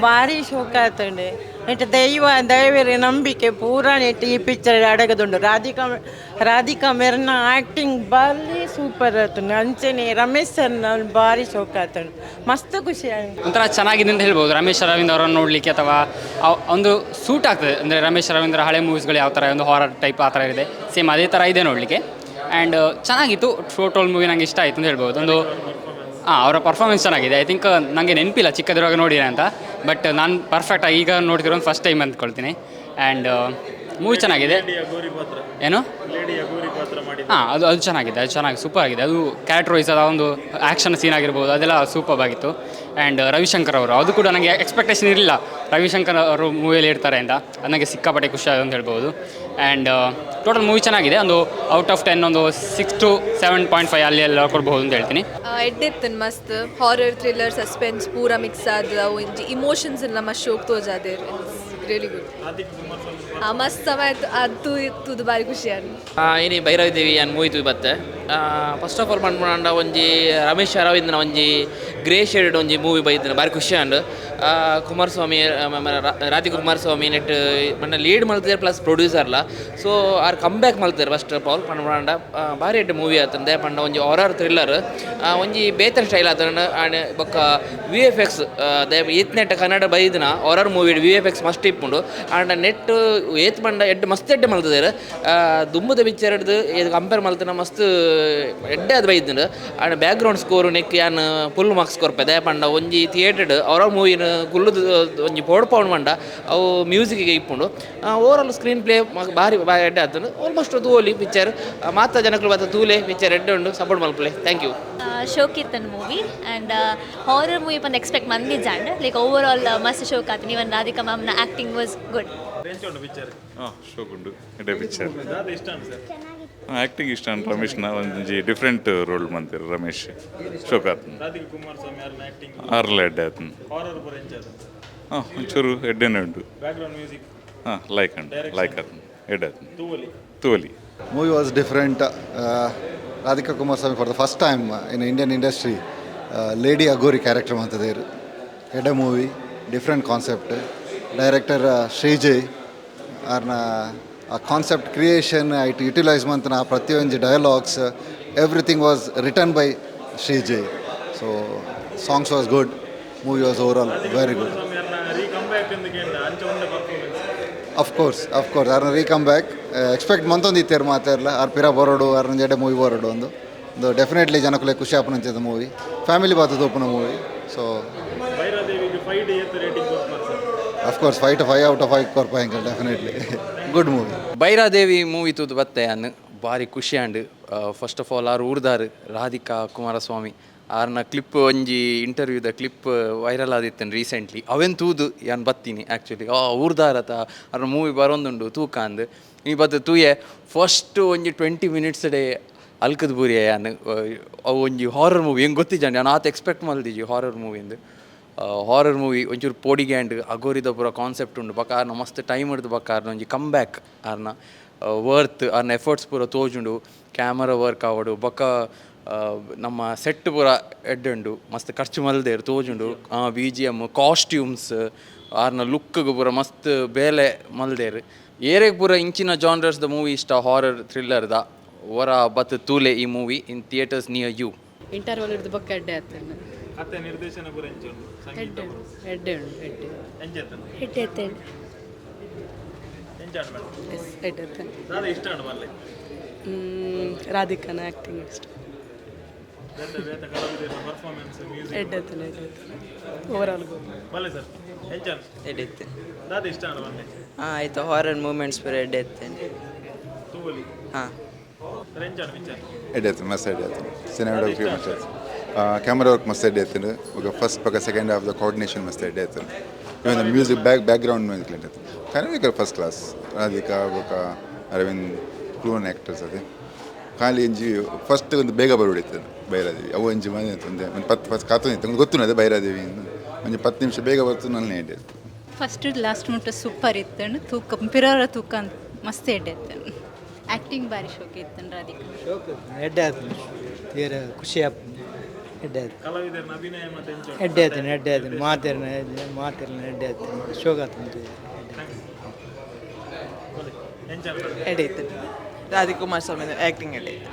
ಭಾರಿ ಶೋಕ ಆತಂಡೆ ನೆಟ್ಟು ದೈವರ ನಂಬಿಕೆ ಪೂರ ನೆಟ್ಟು ಈ ಪಿಕ್ಚರ್ ಅಡಗದುಂಡು. ರಾಧಿಕಾ ಮೆರ್ನ ಆ್ಯಕ್ಟಿಂಗ್ ಭಾರಿ ಸೂಪರ್ ಆತಂಡು. ಅಂಚನೆ ರಮೇಶ್ ಸರ್ ಭಾರಿ ಶೋಕ ಆತಂಡು. ಮಸ್ತ್ ಖುಷಿ ಆಯ್ತು. ಒಂಥರ ಚೆನ್ನಾಗಿದೆ ಅಂತ ಹೇಳ್ಬೋದು. ರಮೇಶ್ ಅರವಿಂದ್ ಅವರನ್ನು ನೋಡಲಿಕ್ಕೆ ಅಥವಾ ಒಂದು ಸೂಟ್ ಆಗ್ತದೆ. ಅಂದರೆ ರಮೇಶ್ ಅರವಿಂದ್ರ ಹಳೆ ಮೂವೀಸ್ಗಳು ಯಾವ ಥರ ಒಂದು ಹಾರರ್ ಟೈಪ್ ಆ ಥರ ಇದೆ, ಸೇಮ್ ಅದೇ ಥರ ಇದೆ ನೋಡಲಿಕ್ಕೆ. ಆ್ಯಂಡ್ ಚೆನ್ನಾಗಿತ್ತು. ಟೋಟಲ್ ಮೂವಿ ನನಗೆ ಇಷ್ಟ ಆಯಿತು ಅಂತ ಹೇಳ್ಬೋದು. ಒಂದು ಅವರ ಪರ್ಫಾರ್ಮೆನ್ಸ್ ಚೆನ್ನಾಗಿದೆ. ಐ ಥಿಂಕ್ ನನಗೆ ನೆನಪಿಲ್ಲ ಚಿಕ್ಕದಿರುವಾಗ ನೋಡಿದೆ ಅಂತ, ಬಟ್ ನಾನು ಪರ್ಫೆಕ್ಟಾಗಿ ಈಗ ನೋಡ್ತಿರೋ ಒಂದು ಫಸ್ಟ್ ಟೈಮ್ ಅಂದ್ಕೊಳ್ತೀನಿ. ಆ್ಯಂಡ್ ಮೂವಿ ಚೆನ್ನಾಗಿದೆ. ಏನು ಅದು ಚೆನ್ನಾಗಿದೆ, ಅದು ಚೆನ್ನಾಗಿ ಸೂಪರ್ ಆಗಿದೆ. ಅದು ಕ್ಯಾರೆಕ್ಟರ್ ವೈಸ್ ಅದ ಒಂದು ಆ್ಯಕ್ಷನ್ ಸೀನ್ ಆಗಿರ್ಬೋದು, ಅದೆಲ್ಲ ಸೂಪರ್ ಆಗಿತ್ತು. ಆ್ಯಂಡ್ ರವಿಶಂಕರ್ ಅವರು ಅದು ಕೂಡ ನನಗೆ ಎಕ್ಸ್ಪೆಕ್ಟೇಷನ್ ಇರಲಿಲ್ಲ ರವಿಶಂಕರ್ ಅವರು ಮೂವಿಯಲ್ಲಿ ಇರ್ತಾರೆ ಅಂತ. ಅದು ನನಗೆ ಸಿಕ್ಕಾಪಟ್ಟೆ ಖುಷಿ ಆಗಿದೆ ಅಂತ ಹೇಳ್ಬೋದು. ಆ್ಯಂಡ್ ಟೋಟಲ್ ಮೂವಿ ಚೆನ್ನಾಗಿದೆ. ಒಂದು ಔಟ್ ಆಫ್ 10 ಒಂದು 6 to 7.5 ಅಲ್ಲಿ ಎಲ್ಲ ಕೊಡ್ಬೋದು ಅಂತ ಹೇಳ್ತೀನಿ. ಎಡ್ಡೆತ್ತನ್ ಮಸ್ತ್ ಹಾರರ್ ಥ್ರಿಲ್ಲರ್ ಸಸ್ಪೆನ್ಸ್ ಪೂರ ಮಿಕ್ಸ್ ಆದ ಒಂಜಿ ಇಮೋಷನ್ಸ್ ಎಲ್ಲ ಮಸ್ತ್ ಶೋಕ್ ತೋಜಾದೆ. Really good. ಮಸ್ತ್ ಸಮಯ ಅದು ಇತ್ತು ಭಾರಿ ಖುಷಿ ಆಯ್ತು. ಇನಿ ಭೈರವಿ ಅನ್ ಮೂವಿ ತೂಯಿ ಬತ್ತೆ. ಫಸ್ಟ್ ಆಫ್ ಆಲ್ ಪಂಡ ಒಂಜಿ ರಮೇಶ್ ಅರವಿಂದ್ನ ಒಂಜಿ ಗ್ರೇ ಶೇಡ್ ಒಂಜಿ ಮೂವಿ ಬೈದಿನ ಭಾರಿ ಖುಷಿ ಆಂಡ್ ಕುಮಾರಸ್ವಾಮಿ ರಾಧಿಕಾ ಕುಮಾರಸ್ವಾಮಿ ನೆಟ್ ಪಂಡ ಲೀಡ್ ಮಲ್ತಿದ್ದಾರೆ ಪ್ಲಸ್ ಪ್ರೊಡ್ಯೂಸರ್ಲ. ಸೊ ಆರ್ ಕಮ್ ಬ್ಯಾಕ್ ಮಲ್ತಿದ್ದಾರೆ ಫಸ್ಟ್ ಆಫ್ ಆಲ್ ಪಂಡ ಭಾರಿ ಎಡ್ಡೆ ಮೂವಿ ಆತಂದೆ. ಪಂಡ ಒಂಜಿ ಹಾರರ್ ಥ್ರಿಲ್ಲರ್ ಒಂಜಿ ಬೇತನ್ ಸ್ಟೈಲ್ ಆತಂಡ. ಆ್ಯಂಡ್ ಬೊಕ್ಕ VFX ಏತ್ ನೆಟ್ ಕನ್ನಡ ಬೈದಿನ ಹಾರರ್ ಮೂವಿ VFX ಮಸ್ಟ್ ಇಪ್ಪುಂಡು. ಆ್ಯಂಡ್ ನೆಟ್ ಏತ್ ಪಂಡ ಎಡ್ಡೆ ಮಸ್ತ್ ಎಡ್ಡೆ ಮಲ್ತಿದ್ದಾರೆ. ದುಂಬುದ ಪಿಕ್ಚರ್ ಹಿಡ್ದು ಇದು ಕಂಪೇರ್ ಮಲ್ತಿನ ಮಸ್ತ್ ಎಡ್ಡೆ ಅದು ಬೈದಿನ. ಆ್ಯಂಡ್ ಬ್ಯಾಕ್ಗ್ರೌಂಡ್ ಸ್ಕೋರು ನೆಕ್ ಯಾನ್ ಫುಲ್ ಮಾರ್ಕ್ಸ್ ಕೊರ್ಪೆ ಪಂಡ ಒಂಜಿ ಥಿಯೇಟರ್ಡ್ ಅವರ ಮೂವಿನ ಕುಲ್ಲುದು ಒಂಜಿ ಪೌಂಡ್ ಮಂಡ ಅವು ಮ್ಯೂಸಿಕ್ಗೆ ಇಪ್ಪುಂಡು. ಓವರಾಲ್ ಸ್ಕ್ರೀನ್ ಪ್ಲೇ ಭಾರಿ ಎಡ್ಡೆ ಆತನು. ಆಲ್ಮೋಸ್ಟ್ ತೂಲಿ ಪಿಕ್ಚರ್ ಮಾತ ಜನಗಳು ಬತ್ತ ತೂಲೆ ಪಿಕ್ಚರ್ ಎಡ್ಡೆ ಉಂಡು ಸಪೋರ್ಟ್ ಮಲ್ಪಲೆ. Thank you. ಶೋಕಿತ್ತನ್ ಮೂವಿ ಆ್ಯಂಡ್ ಹಾರರ್ ಮೂವಿ ಪಂದ್ ಎಕ್ಸ್ಪೆಕ್ಟ್ ಮಂದಿ ಜಾಂಡ್ ಲೈಕ್ ಓವರ್ ಆಲ್ ಮಸ್ತ್ ಶೋಕ್ ಆತು. ಇವನ್ ರಾಧಿಕಾ ಮ್ಯಾಮ್ನ ಆ್ಯಕ್ಟಿಂಗ್ ವಾಸ್ ಗುಡ್. ಶೋಕುಂಡು ಎಡ್ಡೆ ಪಿಕ್ಚರ್ ಆ್ಯಕ್ಟಿಂಗ್ ಇಷ್ಟ ಉಂಟು. ರಮೇಶ್ನ ಒಂಜಿ ಡಿಫ್ರೆಂಟ್ ರೋಲ್ ಮಂತಿರು ರಮೇಶ್ ಶೋಕ ಆತನು. ಆರ್ಲ ಎಡ್ಡೆ ಆತನು. ಒಂಚೂರು ಎಡ್ಡೆನೇ ಉಂಟು. ಲೈಕ್ ಆತನು ಎಡ್ಡೆ ಆತನು. ತೂವಲಿ movie was different. Radhika Kumarswamy for the first time in Indian industry lady agori character mantadairu. Edda movie different concept. Director Srijay arna a concept creation it utilize mantana pratyonji dialogues everything was written by Srijay. So songs was good. Movie was overall very good. Of course arna re-come back expect ಮಂತೊಂದಿತ್ತೇರು ಮಾತಾಡಲ್ಲ R ಪಿರ ಬರೋಡು ಆರ್ನ ಜಡೆ movie ಬರೋಡು ಒಂದು definitely ಜನಕ್ಕೂ ಖುಷಿ ಆಪನಂಚದ movie family ಬಾತದ ಓಪನ movie. So of course 5 to 5 out of 5 ಕೊರ್ಪಾಯಿಂಗ್ definitely good movie. Bhairadevi movie ತೂದು ಬತ್ತೆ ಅನ್ನು ಭಾರಿ ಖುಷಿ ಆಂಡ್ ಫಸ್ಟ್ ಆಫ್ ಆಲ್ ಆರು ಊರ್ದಾರು ರಾಧಿಕಾ ಕುಮಾರಸ್ವಾಮಿ ಆರ್ನ ಕ್ಲಿಪ್ ಒಂಜಿ ಇಂಟರ್ವ್ಯೂದ ಕ್ಲಿಪ್ ವೈರಲ್ ಆದಿತ್ತೇನೆ ರೀಸೆಂಟ್ಲಿ ಅವೆನ್ ತೂದು ಯಾನ್ ಬತ್ತೀನಿ ಆ್ಯಕ್ಚುಲಿ ಊರ್ದಾರತ ಅವ್ರ ಮೂವಿ ಬರೋಂದುಂಡು ತೂಕ ಅಂದು ನೀ ಬತ್ತು ತೂಯೆ ಫಸ್ಟ್ ಒಂಜಿ 20 minutes ಡೇ ಅಲ್ಕದ ಬೂರಿ ಯಾನ್ ಅವು ಒಂಜಿ ಹಾರರ್ ಮೂವಿ ಹೆಂಗೆ ಗೊತ್ತಿದ್ದಾನೆ ನಾನು ಆತ ಎಕ್ಸ್ಪೆಕ್ಟ್ ಮಲ್ದಿಜಿ ಹಾರರ್ ಮೂವಿಂದು. ಹಾರರ್ ಮೂವಿ ಒಂಚೂರು ಪೋಡಿಗ್ಯಾಂಡ್ ಅಗೋರಿದ ಪೂರ ಕಾನ್ಸೆಪ್ಟ್ ಉಂಡು ಬಕ್ಕ ಆರ್ನ ಮಸ್ತ್ ಟೈಮ್ ಹಿಡ್ದು ಬಕ್ಕ ಆರ್ನ ಒಂಜಿ ಕಮ್ ಬ್ಯಾಕ್ ಆರ್ನ ವರ್ತ್ ಆರ್ನ ಎಫರ್ಟ್ಸ್ ಪೂರ ತೋಜುಂಡು. ಕ್ಯಾಮರಾ ವರ್ಕ್ ಆವಡು ಬಕ್ಕ ನಮ್ಮ ಸೆಟ್ ಪೂರ ಎಡ್ಡುಂಡು ಮಸ್ತ್ ಖರ್ಚು ಮಲ್ದೇರು ತೋಜುಂಡು. BGM ಕಾಸ್ಟ್ಯೂಮ್ಸ್ ಆರ್ನ ಲುಕ್ಗೆ ಪೂರ ಮಸ್ತ್ ಬೇಲೆ ಮಲ್ದೇರು. ಏರೆಗೆ ಪೂರ ಇಂಚಿನ ಜಾನ್ರರ್ಸ್ದ ಮೂವಿ ಇಷ್ಟ ಹಾರರ್ ಥ್ರಿಲ್ಲರ್ದ ಹೊರ ಬತ್ ತೂಲೆ ಈ movie in theatres near you. Interval ಇರ್ದು ಬಕ್ಕ ಎಡ್ಡೆ ಆತನ ಕತೆ ನಿರ್ದೇಶನ ಪೂರ ಎಂಚುಂಡು ಸಂಗೀತ ಪೂರ ಎಡ್ಡೆ ಉಂಡು ಎಡ್ಡೆ ಎಂಜೆತನ ಎಡ್ಡೆ ಎಡ್ಡೆ ಎಂಜಾಡ್ ಮೇಡಂ ಎಡ್ಡೆ ಎಡ್ಡೆ ದಾದ ಇಷ್ಟ ಉಂಡು ಮಲ್ಲೆ ರಾಧಿಕಾನ ಆ್ಯಕ್ಟಿಂಗ್ ಇಷ್ಟ ಬೇತ ಕಲಾವಿದರ ಪರ್ಫಾರ್ಮೆನ್ಸ್ ಮ್ಯೂಸಿಕ್ ಎಡ್ಡೆ ಎಡ್ಡೆ ಓವರಾಲ್ ಗುಡ್ ಮಲ್ಲೆ ಸರ್ ಎಂಜಾಡ್ ಎಡ್ಡೆ ಎಡ್ಡೆ ದಾದ ಇಷ್ಟ ಉಂಡು ಮಲ್ಲೆ ಆಯ್ತು ಹಾರರ್ ಮೂಮೆಂಟ್ಸ್ ಪೂರ ಎಡ್ಡೆ ಎಡ್ಡೆ ತೂವಲಿ ಎಂಜಾಡ್ ಪಿಕ್ಚರ್ ಎಡ್ಡೆ ಆಯ್ತು ಮಸ್ತ್ ಎಡ್ಡೆ ಆಯ್ತು ಸಿನಿಮಾಟೋಗ್ರಫಿ ಮಸ್ತ್ ಆಯ್ತು ಕ್ಯಾಮರಾ ವರ್ಕ್ ಮಸ್ತ್ ಎಡ್ಡೆ ಆಯ್ತು. ಫಸ್ಟ್ ಪಕ್ಕ ಸೆಕೆಂಡ್ ಹಾಫ್ ದ ಕೋಆರ್ಡಿನೇಷನ್ ಮಸ್ತ್ ಎಡ್ಡೆ ಆಯ್ತು. Even the music background music ಆಯ್ತು ಕನ್ನಡಿಗರು ಫಸ್ಟ್ ಕ್ಲಾಸ್. ರಾಧಿಕಾ ಬೊಕ್ಕ ಅರವಿಂದ್ ಕ್ಲೂನ್ ಆ್ಯಕ್ಟರ್ಸ್ ಅದೇ ಖಾಲಿ ಎಂಜಿ ಫಸ್ಟ್ ಒಂದು ಬೇಗ ಬರೋಡಿತ್ತು ಬೈರಾದೇವಿ ಅವು ಒಂಜಿ ಮನೆ ಒಂದೇ ಒಂದು 10 ಫಸ್ಟ್ ಕಾತೊಂದಿತ್ತು ಗೊತ್ತು ಅದೇ ಬೈರಾದೇವಿ ಒಂದು 10 ನಿಮಿಷ ಬೇಗ ಬರ್ತು ನನ್ನ ಎಡ್ಡೆ ಆಯ್ತು. ಫಸ್ಟ್ ಲಾಸ್ಟ್ ಮುಟ್ಟ ಸೂಪರ್ ಇತ್ತು ತೂಕ ಪಿರೋರ ತೂಕ ಮಸ್ತ್ ಎಡ್ಡೆ ಇತ್ತು. ಆ್ಯಕ್ಟಿಂಗ್ ಭಾರಿ ಶೋಕ ಇತ್ತು ರಾಧಿಕಾ ಶೋಕ ಎಡ್ಡೆ ಆಯ್ತು ತೀರ ಖುಷಿ ಆಯ್ತು ಎಡ್ಡೆ ಕಲಾವಿದರನ್ನ ಅಭಿನಯ ಮತ್ತೆ ಎಂಜಾಯ್ ಎಡ್ಡೆ ಆಯ್ತೀನಿ ಮಾತಿರಲಿಲ್ಲ ಎಡ್ಡೆ ಆಯ್ತೀನಿ ಶೋಕ ಆಯ್ತು ಎಡೆ ಇತ್ತು ರಾಧಿಕಾ ಕುಮಾರಸ್ವಾಮಿ ಆ್ಯಕ್ಟಿಂಗ್ ಎಡೆ ಇತ್ತು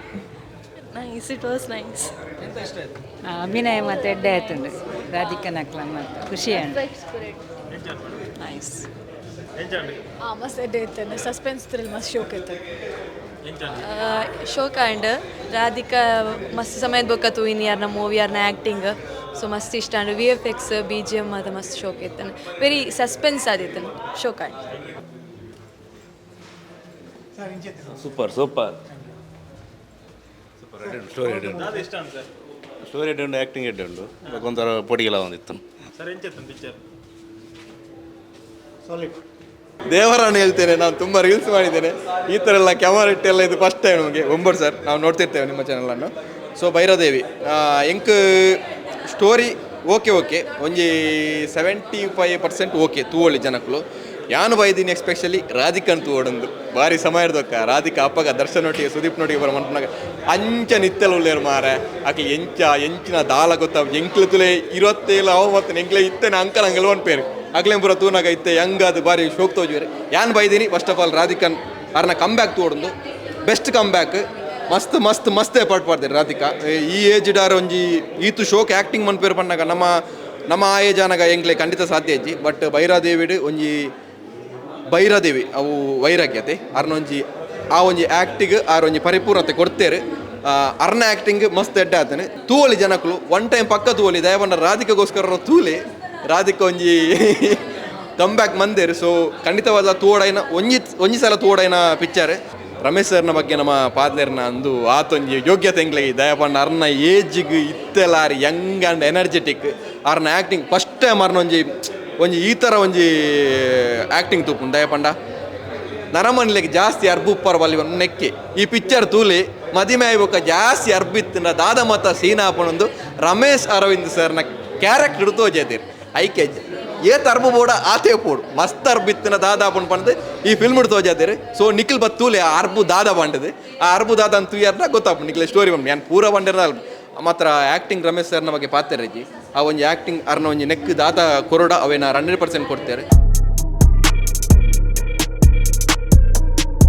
ನೈಸ್, ಇಟ್ ವಾಸ್ ನೈಸ್. ಅಭಿನಯ ಮತ್ತು ಎಡ್ಡೆ ಆಯ್ತುಂಡು ರಾಧಿಕಾ ನಕ್ಲ ಮತ್ತು ಖುಷಿ ಅಂಡು ನೈಸ್ ಎಂಜಾಯ್ ಮಸ್ತ್ ಎಡ್ಡೆ ಇತ್ತು, ಸಸ್ಪೆನ್ಸ್ ಥ್ರಿಲ್ ಮಸ್ತ್ ಶೋಕ್ ಇತ್ತು. ಶೋಕ ಆ್ಯಂಡ್ ರಾಧಿಕಾ ಮಸ್ತ್ ಸಮಯದ ಬೊಕ್ಕ ಇನ್ನು ಯಾರನ್ನ ಮೂವಿ ಯಾರನ್ನ ಆ್ಯಕ್ಟಿಂಗ್ ಸೊ ಮಸ್ತ್ ಇಷ್ಟ ಅಂಡ್ VFX BGM ಅದು ಮಸ್ತ್ ಶೋಕ್ ಇತ್ತು, ವೆರಿ ಸಸ್ಪೆನ್ಸ್ ಆದಿತ್ತು ಶೋಕ. ಸೂಪರ್ ಸೂಪರ್ ಸ್ಟೋರಿ ಎಡ್ಡೆ ಉಂಡು ಆ್ಯಕ್ಟಿಂಗ್ ಎಡ್ಡೆ ಉಂಡು ಒಂಥರ ಪೊಡಿಗೆಲ್ಲ ಒಂದಿತ್ತು ಸರ್ ಎಂಚೆತ್ತನ್ ಪಿಕ್ಚರ್ ದೇವರನ್ನು ಹೇಳ್ತೇನೆ, ನಾನು ತುಂಬ ರೀಲ್ಸ್ ಮಾಡಿದ್ದೇನೆ. ಈ ಥರ ಎಲ್ಲ ಕ್ಯಾಮರಾ ಇಟ್ಟೆಲ್ಲ ಇದು ಫಸ್ಟ್ ಟೈಮ್ ನಮಗೆ. ಒಂಬರ್ ಸರ್ ನಾವು ನೋಡ್ತಿರ್ತೇವೆ ನಿಮ್ಮ ಚಾನಲನ್ನು. ಸೊ ಬೈರಾದೇವಿ ಎಂಕ್ ಸ್ಟೋರಿ ಓಕೆ ಒಂಜಿ 75% ಓಕೆ ತೂವೊಳ್ಳಿ ಜನಕ್ಕಳು. ಯಾನು ಬೈದೀನಿ ಎಸ್ಪೆಷಲಿ ರಾಧಿಕನ್ ತೂವೊಡೊಂದು ಭಾರಿ ಸಮಯದೊಕ್ಕ ರಾಧಿಕಾ ಅಪ್ಪಗ ದರ್ಶನೊಟ್ಟಿಗೆ ಸುದೀಪ್ನೊಟ್ಟಿಗೆ ಬರೋ ಮನ್ಪನಾಗ ಅಂಚ ನಿತ್ತಲು ಉಳ್ಳೇರು ಮಾರೆ ಆಕೆ ಎಂಚಿನ ದಾಲ ಗೊತ್ತಾವ ಎಂಕ್ಲು ತುಲೆ 27 ಅವ ಮತ್ತು ಎಂಕ್ಲೆ ಇತ್ತೇನೆ ಅಂಕಲ್ ಹಂಗೆಲ್ಲ ಒನ್ಪೇರು ಅಗ್ಲೇಂ ಪುರ ತೂನಾಗ ಇತ್ತೆ ಹೆಂಗ ಅದು ಬಾರಿ ಶೋಕ್ ತೋಜುವರೆ. ಯಾನ್ ಬೈದೀನಿ ಫಸ್ಟ್ ಆಫ್ ಆಲ್ ರಾಧಿಕನ್ ಅವ್ರನ್ನ ಕಮ್ ಬ್ಯಾಕ್ ತೋಡೊಂದು ಬೆಸ್ಟ್ ಕಮ್ ಬ್ಯಾಕ್ ಮಸ್ತ್ ಎಫರ್ಟ್ ಮಾಡ್ತಾರೆ ರಾಧಿಕಾ. ಈ ಏಜ್ ಡಾರ್ ಒಂಜಿ ಈತು ಶೋಕ್ ಆ್ಯಕ್ಟಿಂಗ್ ಮನ್ಪೇರು ಪಣ್ಣಾಗ ನಮ್ಮ ಆ ಏಜ್ ಆನಾಗ ಎಂಕ್ಲೆ ಖಂಡಿತ ಸಾಧ್ಯ ಇಜ್ಜಿ. ಬಟ್ ಬೈರಾದೇವಿ ಅವು ವೈರಾಗ್ಯತೆ ಅರ್ನೊಂಜಿ ಆ ಒಂಜಿ ಆ್ಯಕ್ಟಿಂಗ್ ಒಂಜಿ ಪರಿಪೂರ್ಣತೆ ಕೊಡ್ತೇರು. ಅರ್ನ ಆ್ಯಕ್ಟಿಂಗ್ ಮಸ್ತ್ ಎಡ್ಡೆ ಆತನೆ ತೂವಲಿ ಜನಕ್ಕಳು ಒನ್ ಟೈಮ್ ಪಕ್ಕ ತೂವಲಿ ದಯವಂಡ ರಾಧಿಕಾಗೋಸ್ಕರ ತೂಲಿ ರಾಧಿಕಾ ಒಂಜಿ ಕಮ್ ಬ್ಯಾಕ್ ಮಂದೇರು. ಸೊ ಖಂಡಿತವಾದ ತೋಡೈನ ಒಂಜಿ ಸಲ ತೋಡೈನ ಪಿಕ್ಚರ್. ರಮೇಶ್ ಸರ್ನ ಬಗ್ಗೆ ನಮ್ಮ ಪಾದ್ಲೆರ್ನ ಅಂದು ಆತೊಂಜಿ ಯೋಗ್ಯತೆ ಎಂಗ್ಲೆ ದಯಪಂಡ ಅರ್ನ ಏಜಿಗೆ ಇತ್ತೆಲಾರಿ ಯಂಗ್ ಆ್ಯಂಡ್ ಎನರ್ಜೆಟಿಕ್ ಅರ್ನ ಆ್ಯಕ್ಟಿಂಗ್ ಫಸ್ಟ್ ಟೈಮ್ ಅರ್ನೊಂಜಿ ಈ ಥರ ಒಂಜಿ ಆ್ಯಕ್ಟಿಂಗ್ ತೂಪುಂಡು ದಯಪಂಡ ನರಮನಿಲೆಗೆ ಜಾಸ್ತಿ ಅರ್ಬು ಉಪ್ಪರ್ ಬಲ್ಲಿ ನೆಕ್ಕೆ ಈ ಪಿಕ್ಚರ್ ತೂಲಿ ಮದಿಮೆ ಆಯ್ಬೇಕ ಜಾಸ್ತಿ ಅರ್ಬಿತ್ತಿನ ದಾದ ಮತ ಸೀನಾ ಹಾಪಣೊಂದು ರಮೇಶ್ ಅರವಿಂದ್ ಸರ್ನ ಕ್ಯಾರೆಕ್ಟರ್ ತೋಜೇದಿರು ಐಕೆ ಏತ್ ಅರ್ಬು ಬೋಡ ಆತೆ ಪೋಡು ಮಸ್ತ್ ಅರ್ಬಿತ್ತಿನ ದಾದ ಹಾಪಣ್ ಪಂಡದು ಈ ಫಿಲ್ಮ್ ತೋಜಾದಿರು. ಸೊ ನಿಖಿಲ್ ಬತ್ತೂಲೆ ಅರ್ಬು ದಾದ ಬಂಡದು ಆ ಅರ್ಬು ದಾದ ಅಂತ ಯಾರ್ನ ಗೊತ್ತಾಪ ನಿಖಿಲ್ ಸ್ಟೋರಿ ಬಂದು ನಾನು ಪೂರ ಬಂಡಿರ ಮಾತ್ರ ಆ್ಯಕ್ಟಿಂಗ್ ರಮೇಶ್ ಸರ್ನ ಬಗ್ಗೆ ಪಾತ್ರೆ ಆ ಒಂಜಿ ಆ್ಯಕ್ಟಿಂಗ್ ಅರ್ನ ಒಂಜಿ ನೆಕ್ ದಾದ ಕೊರೋಡ ಅವೇನ 100% ಕೊಡ್ತಾರೆ.